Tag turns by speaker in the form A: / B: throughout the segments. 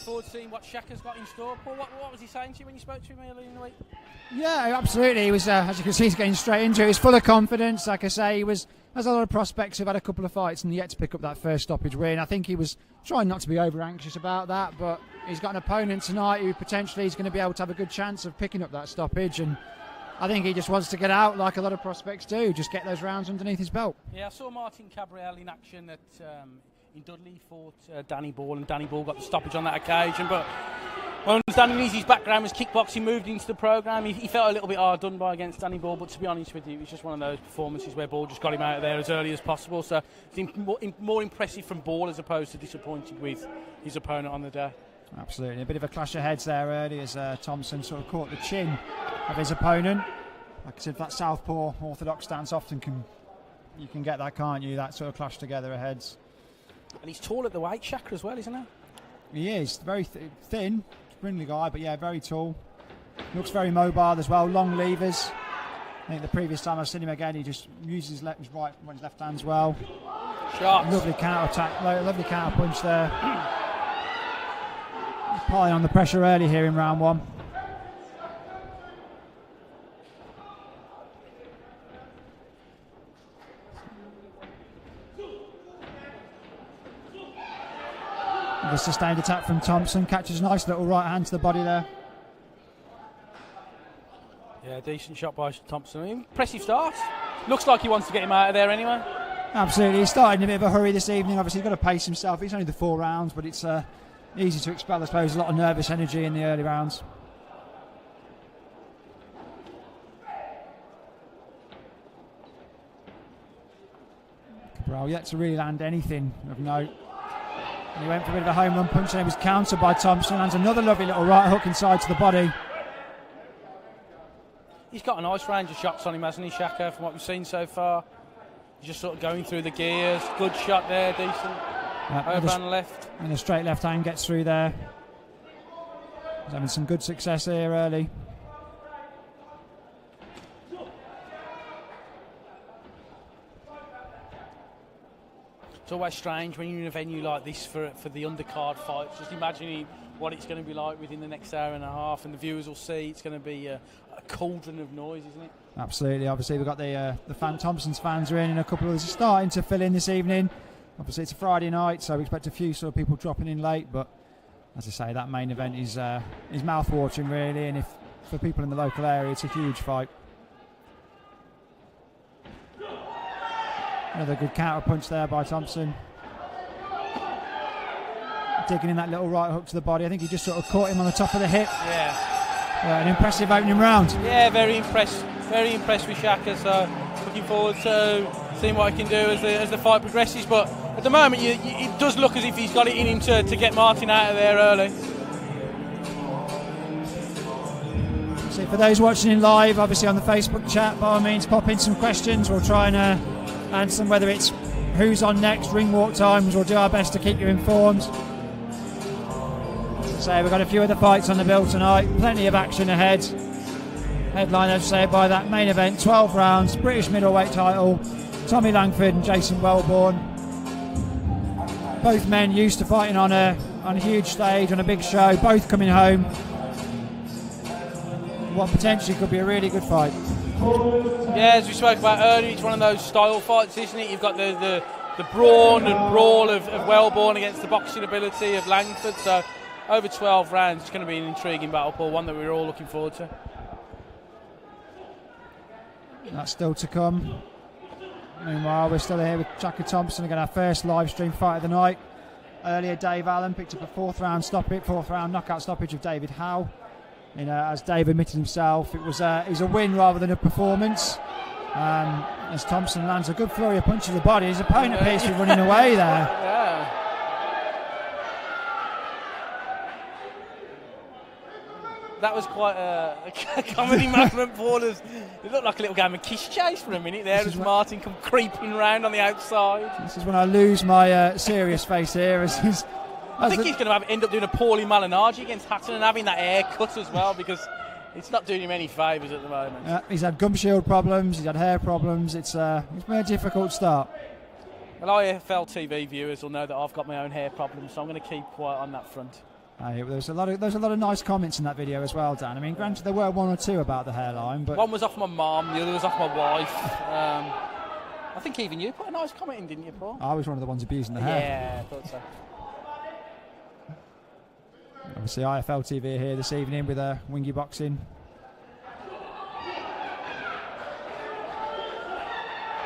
A: forward to seeing what Shaka's got in store. Paul, what was he saying to you when you spoke to him earlier in the week?
B: Yeah, absolutely. He was, as you can see, he's getting straight into it. He's full of confidence. Like I say, has a lot of prospects who've had a couple of fights and yet to pick up that first stoppage win. I think he was trying not to be over anxious about that, but he's got an opponent tonight who potentially is going to be able to have a good chance of picking up that stoppage, and I think he just wants to get out like a lot of prospects do, just get those rounds underneath his belt.
A: Yeah, I saw Martin Kabrhel in action in Dudley, fought Danny Ball, and Danny Ball got the stoppage on that occasion, but my understanding is his background was kickboxing, moved into the programme. He felt a little bit hard done by against Danny Ball, but to be honest with you, it was just one of those performances where Ball just got him out of there as early as possible, so it's more impressive from Ball as opposed to disappointed with his opponent on the day.
B: Absolutely, a bit of a clash of heads there early as Thompson sort of caught the chin of his opponent. Like I said, that southpaw orthodox stance often you can get that, can't you? That sort of clash together of heads.
A: And he's tall at the weight, Shaka, as well, isn't he?
B: He is very thin, spindly guy, but yeah, very tall. Looks very mobile as well, long levers. I think the previous time I've seen him again, he just uses his left hand as well.
A: Shots.
B: Lovely counter attack, lovely counter punch there. Piling on the pressure early here in round one. The sustained attack from Thompson, catches a nice little right hand to the body there.
A: Yeah, decent shot by Thompson. Impressive start. Looks like he wants to get him out of there anyway.
B: Absolutely, he's started in a bit of a hurry this evening. Obviously, he's got to pace himself. It's only the 4 rounds, but it's easy to expel, I suppose, a lot of nervous energy in the early rounds. Kabrhel yet to really land anything of note. And he went for a bit of a home run punch, and it was countered by Thompson. Lands another lovely little right hook inside to the body.
A: He's got a nice range of shots on him, hasn't he, Shaka, from what we've seen so far? He's just sort of going through the gears. Good shot there, decent. Over on the left.
B: And a straight left hand gets through there. He's having some good success here early.
A: It's always strange when you're in a venue like this for the undercard fights. Just imagining what it's going to be like within the next hour and a half, and the viewers will see it's going to be a cauldron of noise, isn't it?
B: Absolutely. Obviously, we've got the Thompson's fans are in, and a couple of us are starting to fill in this evening. Obviously, it's a Friday night, so we expect a few sort of people dropping in late. But as I say, that main event is mouth-watering, really, and for people in the local area, it's a huge fight. Another good counter punch there by Thompson. Digging in that little right hook to the body. I think he just sort of caught him on the top of the hip.
A: Yeah.
B: An impressive opening round.
A: Yeah, very impressed with Shaka. So looking forward to seeing what he can do as the fight progresses. But at the moment, it does look as if he's got it in him to get Martin out of there early.
B: So for those watching in live, obviously on the Facebook chat, by all means, pop in some questions. We'll try and answer them, whether it's who's on next, ring walk times. We'll do our best to keep you informed. So we've got a few other fights on the bill tonight, plenty of action ahead. Headline, as I say, by that main event, 12 rounds, British middleweight title, Tommy Langford and Jason Wellborn. Both men used to fighting on a huge stage, on a big show, both coming home. What potentially could be a really good fight.
A: Yeah, as we spoke about earlier, it's one of those style fights, isn't it? You've got the brawn and brawl of Wellborn against the boxing ability of Langford. So over 12 rounds, it's going to be an intriguing battle, Paul, one that we're all looking forward to.
B: That's still to come. Meanwhile, we're still here with Shaka Thompson. Again, our first live stream fight of the night. Earlier, Dave Allen picked up a fourth round knockout stoppage of David Howe. As Dave admitted himself, it was a win rather than a performance. As Thompson lands a good flurry of punches to the body, his opponent appears to be running away there.
A: Yeah. That was quite a comedy moment, Paul. It looked like a little game of kiss chase for a minute there as Martin come creeping round on the outside.
B: This is when I lose my serious face here.
A: I think he's going to end up doing a Paulie Malignaggi against Hatton and having that hair cut as well, because it's not doing him any favours at the moment.
B: He's had gum shield problems, he's had hair problems. It's been a difficult start.
A: Well, IFL TV viewers will know that I've got my own hair problems, so I'm going to keep quiet on that front.
B: There's a lot of nice comments in that video as well, Dan. I mean, granted there were one or two about the hairline, but
A: one was off my mum, the other was off my wife. I think even you put a nice comment in, didn't you, Paul?
B: I was one of the ones abusing the hair.
A: Yeah, I thought so.
B: Obviously, IFL TV here this evening with Wingy Boxing.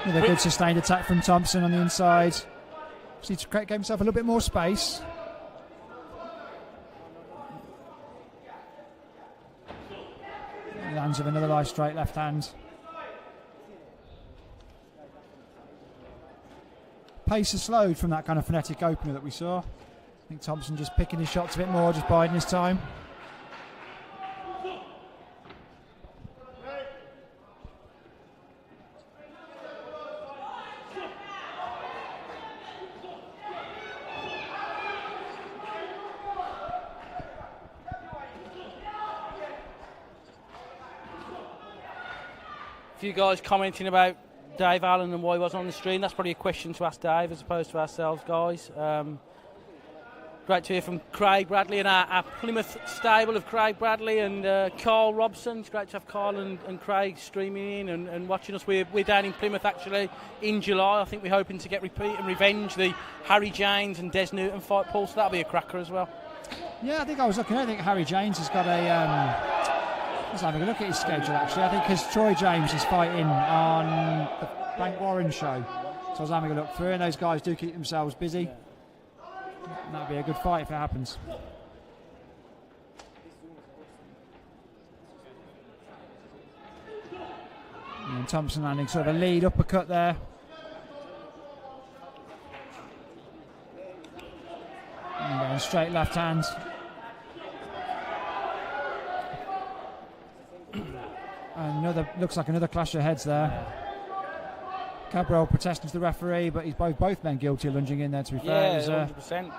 B: Another good sustained attack from Thompson on the inside. Just needs to give himself a little bit more space. Lands with another nice straight left hand. Pace has slowed from that kind of frenetic opener that we saw. I think Thompson just picking his shots a bit more, just biding his time.
A: A few guys commenting about Dave Allen and why he wasn't on the stream. That's probably a question to ask Dave as opposed to ourselves, guys. Great to hear from Craig Bradley and our Plymouth stable of Craig Bradley and Carl Robson. It's great to have Carl and Craig streaming in and watching us. We're down in Plymouth actually in July. I think we're hoping to get repeat and revenge the Harry James and Des Newton fight, Paul, so that'll be a cracker as well.
B: Yeah, I think Harry James has got a... Let's have a look at his schedule actually. I think because Troy James is fighting on the Frank Warren show. So I was having a look through and those guys do keep themselves busy. Yeah. That'd be a good fight if it happens. And Thompson landing sort of a lead uppercut there. And going straight left hand. And looks like another clash of heads there. Kabrhel protesting to the referee, but he's both men guilty of lunging in there, to be fair.
A: Yeah, 100%.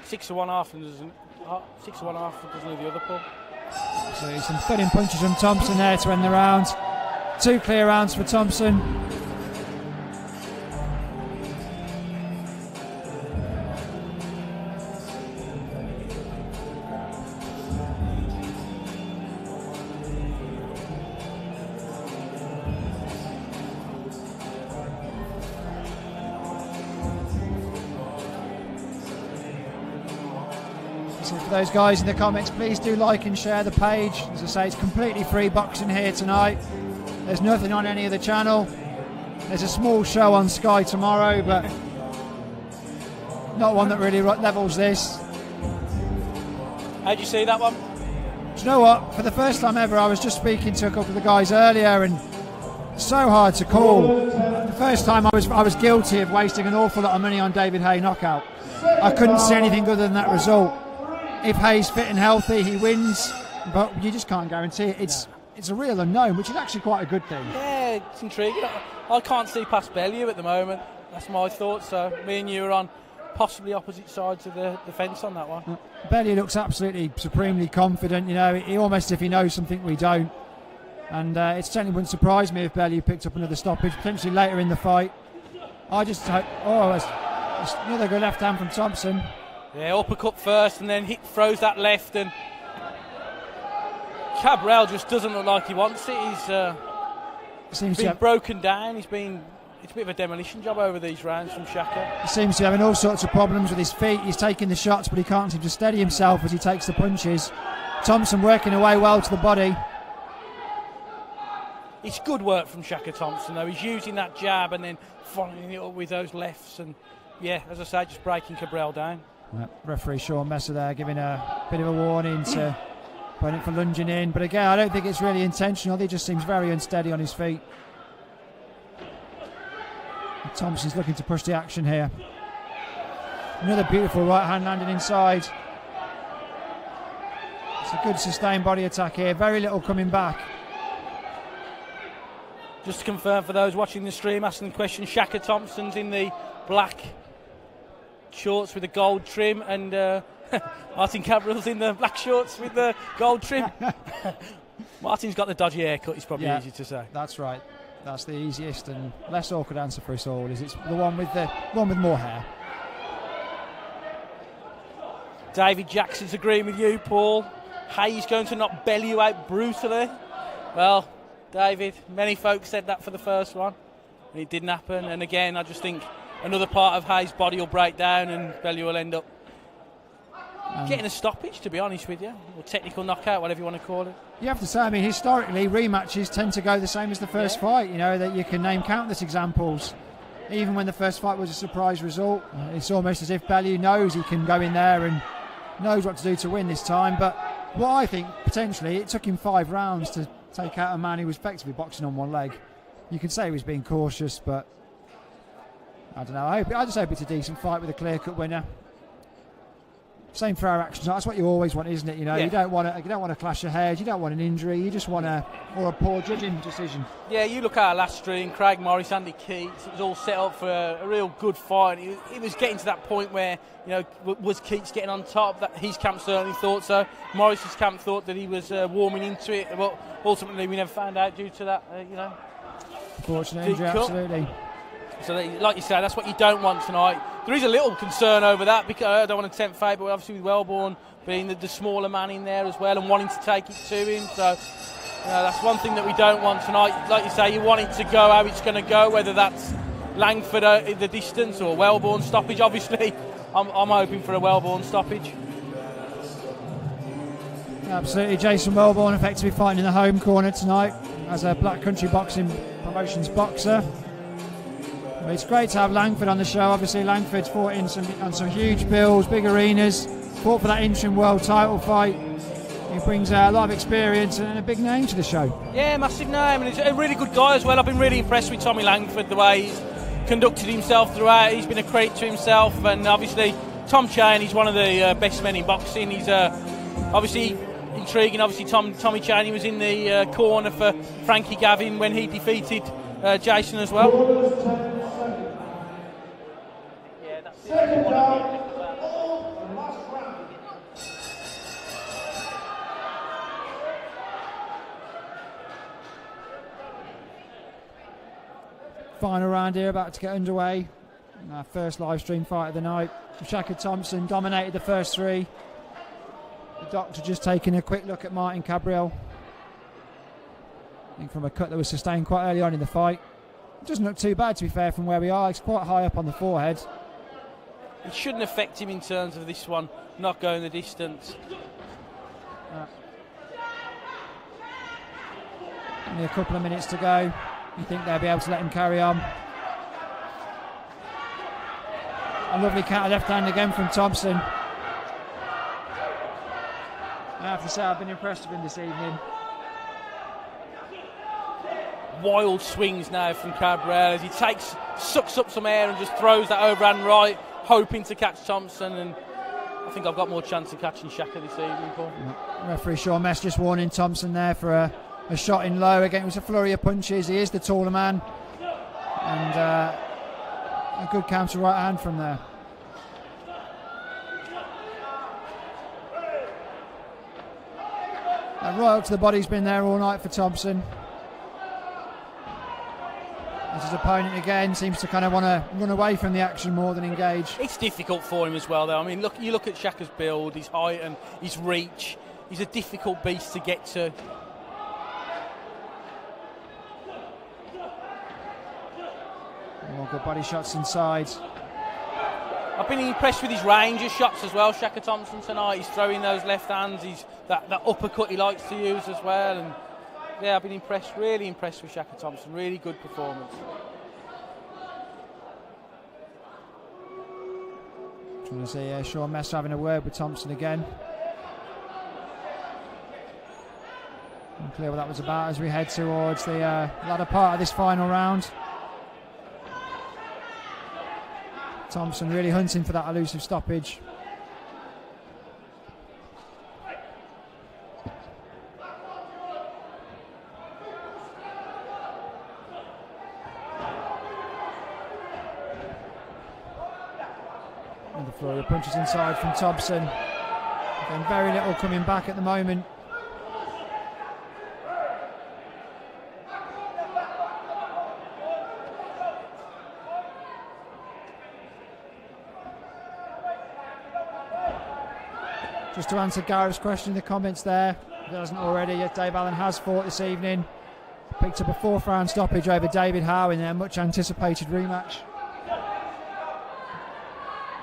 A: 6 to 1.5 and doesn't 6 to 1.5 doesn't do the other pull.
B: So some thudding punches from Thompson there to end the round. 2 clear rounds for Thompson. For those guys in the comments, please do like and share the page. As I say, it's completely free boxing here tonight. There's nothing on any other channel. There's a small show on Sky tomorrow, but not one that really levels this.
A: How'd you see that one?
B: Do you know what? For the first time ever, I was just speaking to a couple of the guys earlier, and so hard to call. The first time I was guilty of wasting an awful lot of money on David Haye knockout. I couldn't see anything other than that result. If Hayes fit and healthy, he wins, but you just can't guarantee it. It's a real unknown, which is actually quite a good thing.
A: Yeah, it's intriguing. I can't see past Bellew at the moment. That's my thought. So me and you are on possibly opposite sides of the fence on that one.
B: Bellew looks absolutely supremely confident. You know, he almost if he knows something we don't. And it certainly wouldn't surprise me if Bellew picked up another stoppage, potentially later in the fight. I just hope... Oh, it's another good left hand from Thompson.
A: Yeah, uppercut first and then throws that left, and Kabrhel just doesn't look like he wants it. He's been broken down. It's a bit of a demolition job over these rounds from Shaka.
B: He seems to be having all sorts of problems with his feet. He's taking the shots, but he can't seem to steady himself as he takes the punches. Thompson working away well to the body.
A: It's good work from Shaka Thompson, though. He's using that jab and then following it up with those lefts, and yeah, as I say, just breaking Kabrhel down.
B: Referee Sean Messer there giving a bit of a warning to opponent for lunging in, but again I don't think it's really intentional. He just seems very unsteady on his feet. And Thompson's looking to push the action here. Another beautiful right hand landing inside. It's a good sustained body attack here, very little coming back.
A: Just to confirm for those watching the stream asking the question, Shaka Thompson's in the black shorts with the gold trim, and Martin Kabrhel's in the black shorts with the gold trim. Martin's got the dodgy haircut, it's probably easy to say.
B: That's right. That's the easiest and less awkward answer for us all, is it's the one with more hair.
A: David Jackson's agreeing with you, Paul. Hayes going to knock Bellew out brutally. Well, David, many folks said that for the first one. And it didn't happen. And again, I just think another part of Hayes' body will break down and Bellew will end up getting a stoppage, to be honest with you. Or technical knockout, whatever you want to call it.
B: You have to say, I mean, historically, rematches tend to go the same as the first fight. You know, that you can name countless examples. Even when the first fight was a surprise result, it's almost as if Bellew knows he can go in there and knows what to do to win this time. But what I think, potentially, it took him 5 rounds to take out a man who was effectively boxing on one leg. You could say he was being cautious, but I don't know. I just hope it's a decent fight with a clear-cut winner. Same for our actions. That's what you always want, isn't it? You know, you don't want a clash of heads. You don't want an injury. You just want a poor judging decision. Yeah, you look at our last stream, Craig Morris, Andy Keats. It was all set up for a real good fight. It was getting to that point where, you know, was Keats getting on top? That his camp certainly thought so. Morris's camp thought that he was warming into it, but ultimately we never found out due to that. You know, fortunate injury, absolutely.
A: So, like you said, that's what you don't want tonight. There is a little concern over that because I don't want to tempt fate, but obviously with Wellborn being the smaller man in there as well and wanting to take it to him. So, that's one thing that we don't want tonight. Like you say, you want it to go how it's going to go, whether that's Langford in the distance or Wellborn stoppage. Obviously, I'm hoping for a Wellborn stoppage.
B: Absolutely. Jason Wellborn effectively fighting in the home corner tonight as a Black Country Boxing Promotions boxer. Well, it's great to have Langford on the show. Obviously, Langford's fought on some huge bills, big arenas, fought for that interim world title fight. He brings a lot of experience and a big name to the show. Yeah, massive name, and he's a really good guy as well. I've been really impressed with Tommy Langford, the way he's conducted himself throughout. He's been a credit to himself, and obviously Tom Chaney's one of the best men in boxing. He's obviously intriguing. Obviously, Tommy Chaney was in the corner for Frankie Gavin when he defeated Jason as well. Final round here, about to get underway. Our first live stream fight of the night. Shaka Thompson dominated the first 3. The doctor just taking a quick look at Martin Kabrhel. I think from a cut that was sustained quite early on in the fight. It doesn't look too bad, to be fair, from where we are. It's quite high up on the forehead. It shouldn't affect him in terms of this one not going the distance. Only a couple of minutes to go. You think they'll be able to let him carry on. A lovely counter left hand again from Thompson. I have to say I've been impressed with him this evening. Wild swings now from Kabrhel as he sucks up some air and just throws that overhand right, hoping to catch Thompson, and I think I've got more chance of catching Shaka this evening, Paul. Referee Sean Mess just warning Thompson there for a shot in low. Again, it was a flurry of punches. He is the taller man, and a good counter right hand from there. Right up to the body's been there all night for Thompson. As his opponent again seems to kind of want to run away from the action more than engage. It's difficult for him as well, though. I mean, you look at Shaka's build, his height and his reach. He's a difficult beast to get to. Oh, good body shots inside. I've been impressed with his range of shots as well, Shaka Thompson tonight. He's throwing those left hands. He's that uppercut he likes to use as well. And yeah, I've been impressed, really impressed with Shaka Thompson. Really good performance. Trying to see Sean Messer having a word with Thompson again. Unclear what that was about as we head towards the latter part of this final round. Thompson really hunting for that elusive stoppage. And the flurry of punches inside from Thompson. Again, very little coming back at the moment. Just to answer Gareth's question in the comments there, if it hasn't already, Dave Allen has fought this evening. Picked up a 4th round stoppage over David Howe in their much anticipated rematch.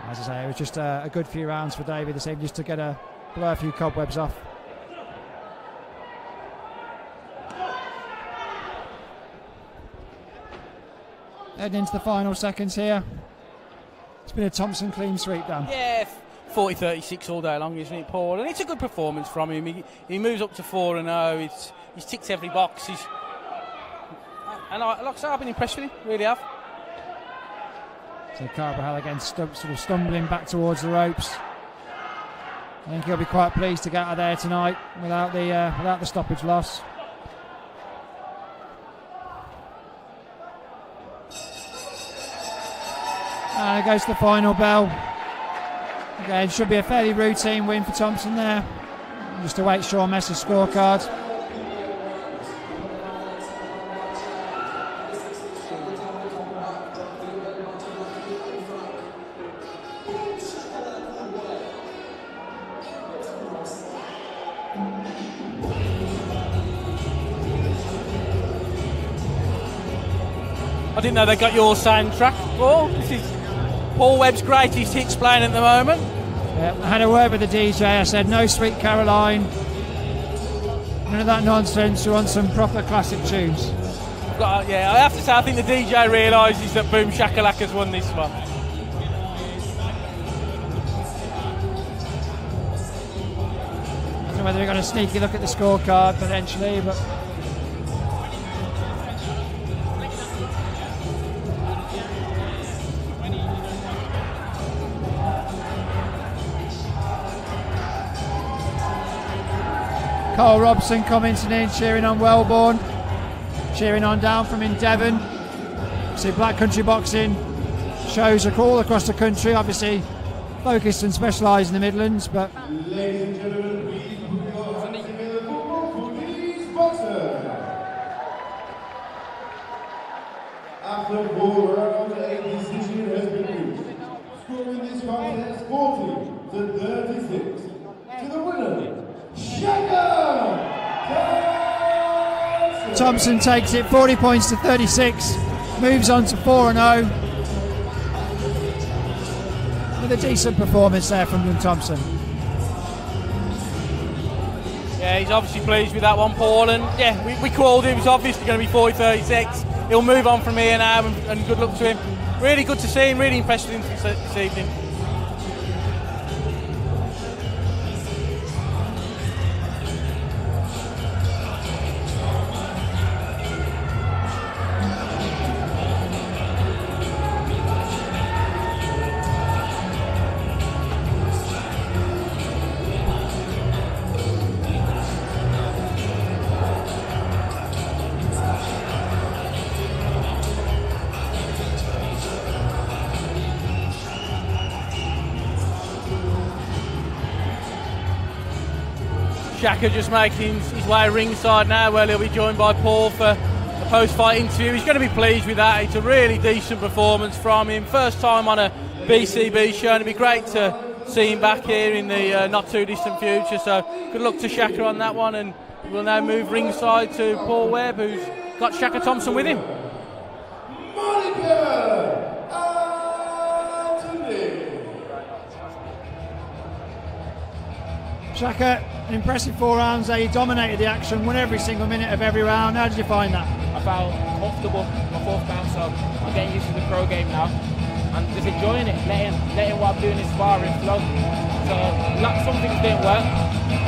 B: As I say, it was just a good few rounds for David this evening, just to blow a few cobwebs off. Heading into the final seconds here. It's been a Thompson clean sweep, Dan.
A: Yeah, 40-36 all day long, isn't it, Paul? And it's a good performance from him. He moves up to 4-0. He's ticked every box. And like I say, I've been impressed with him, really have.
B: So Kabrhel again sort of stumbling back towards the ropes. I think he'll be quite pleased to get out of there tonight without the stoppage loss. And it goes to the final bell. Again, should be a fairly routine win for Thompson there. Just await Sean Messer's scorecard.
A: I didn't know they got your soundtrack, Paul. This is Paul Webb's greatest hits playing at the moment.
B: Yeah, I had a word with the DJ. I said, no Sweet Caroline. None of that nonsense. We want some proper classic tunes.
A: Yeah, I have to say, I think the DJ realises that Boom Shakalaka's won this one.
B: I don't know whether we're going to sneaky look at the scorecard potentially, but... Carl Robson commenting in, cheering on Wellborn, cheering on down from in Devon. See, Black Country Boxing shows all across the country, obviously focused and specialised in the Midlands, but...
C: Ladies and gentlemen, we are available for these boxers. After 4 rounds, a decision has been reached. Scoring this contest 40-36 to the winner, Shaka Thompson.
B: Thompson takes it 40 points to 36, moves on to 4-0. With a decent performance there from Thompson.
A: Yeah, he's obviously pleased with that one, Paul, and yeah, we called him. It's obviously going to be 40-36. He'll move on from here now, and good luck to him. Really good to see him, really impressed with him this evening. Shaka just making his way ringside now, where he'll be joined by Paul for the post-fight interview. He's going to be pleased with that. It's a really decent performance from him. First time on a BCB show, and it'd be great to see him back here in the not too distant future. So good luck to Shaka on that one, and we'll now move ringside to Paul Webb, who's got Shaka Thompson with him.
B: Shaka, an impressive 4 rounds there. He dominated the action, won every single minute of every round. How did you find that?
D: I felt comfortable my 4th round, so I'm getting used to the pro game now and just enjoying it, letting what I'm doing in sparring flow. So some things didn't work,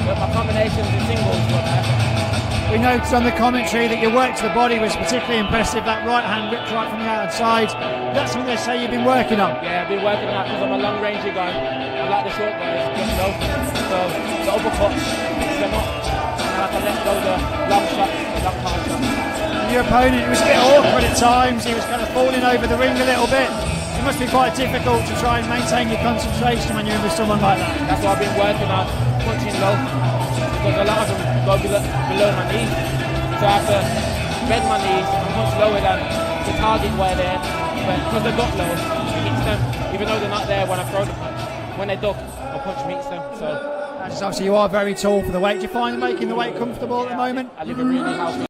D: but my combinations and singles were perfect.
B: We noticed on the commentary that your work to the body was particularly impressive. That right hand ripped right from the outside. That's something they say you've been working on.
D: Yeah, I've been working on that because I'm a long rangy guy. I like the short guys, get low. So the uppercut picks them up, and I can let go the long shots, the long hard shots.
B: Your opponent, it was a bit awkward at times. He was kind of falling over the ring a little bit. It must be quite difficult to try and maintain your concentration when you're with someone like that.
D: That's what I've been working on, punching low, because a lot of them go below my knees. So I have to bend my knees and punch lower than the target where they're. But because they're got low, it hits them, even though they're not there when I throw the punch. When they duck, my punch meets them. So
B: Obviously, you are very tall for the weight. Do you find making the weight comfortable at the moment?
D: I live a really healthy